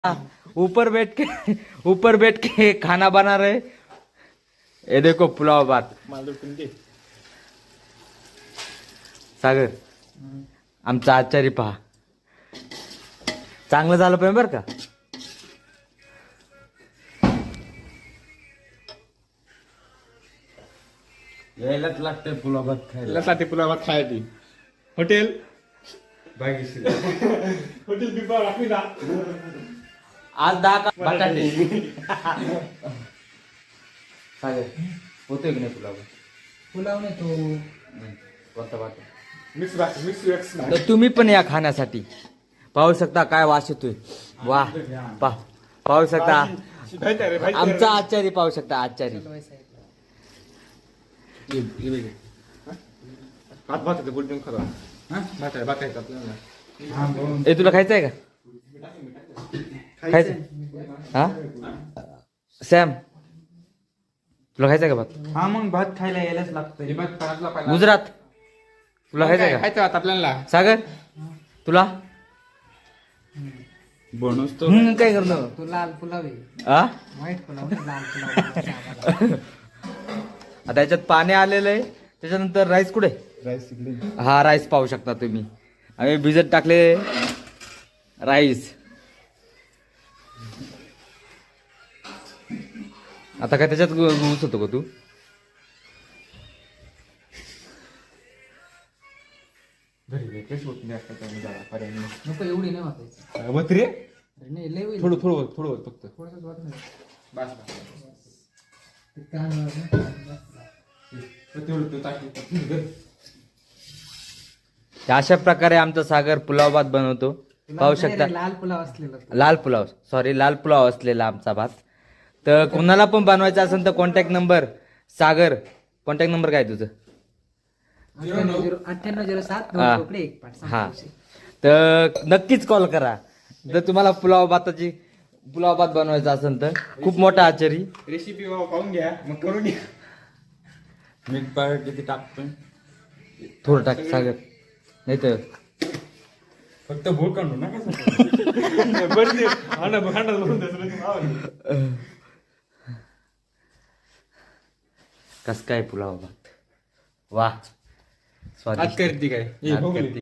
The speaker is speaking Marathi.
ऊपर बैठ के खाना बना रहे। ये देखो पुलाव भात। सागर आमचा आचारी पहा, चांगलं झालं पाहिजे बरं का। यायलाच लागतंय पुलाव भात खायला। यासाठी पुलाव भात खायची हॉटेल बागेशी हॉटेल बिबा राखी ना आज 10 का बटाटे। सागर होतोय की नाही पुलाव? पुलाव नाही तो कोणता भात? मिक्स वेक्स ना तर तुम्ही पण या खाण्यासाठी। पाहू शकता काय वास येतोय। वा पाहू शकता आमचा आचारी, पाहू शकता आचारी। भात भात आहे बोलून खरं भात आहे आपल्याला ए तुला खायचं आहे का? खायचं हा सॅम तुला खायचं आहे का भात? हा मग भात खायला यायलाच लागतंय। गुजरात तुला खायचं आहे का? खायचं भात आपल्याला सागर तुला बनवतो तो काय करणं? तो लाल पुलाव आहे, आ व्हाईट पुलाव नाही, लाल पुलाव. आता याच्यात पाणी आलेलं आहे, त्याच्यानंतर राईस कुठे? राईस इकडे हा राईस पाहू शकता तुम्ही, आम्ही भिजत टाकले राईस। आता काय त्याच्यात घुस होतो का तू? कशी होत नाही पर्याय नको एवढी नाही वाटायची. वत रे अरे नाही लय होईल. थोडं फक्त थोडंसंच वाट नाही. बस ते कान वाजलं. तेवढं टाकली अशा प्रकारे आमचा सागर पुलाव भात बनवतो, पाहू नाही शकता। रे, लाल पुलाव असलेला. लाल पुलाव असलेला आमचा भात। तर कोणाला पण बनवायचा असेल तर कॉन्टॅक्ट नंबर, सागर कॉन्टॅक्ट नंबर काय तुझं? 9807 हा. 1 हा तर नक्कीच कॉल करा जर तुम्हाला पुलाव भात बनवायचा असेल तर। खूप मोठा आचारी, रेसिपी पाहून घ्या मग करून घ्या। मीठ पाय किती टाकतोय? थोडं टाक सागर, नाही तर फक्त भूक काढू नका कस काय पुलाव भात, वा स्वादिष्ट करते काय करते.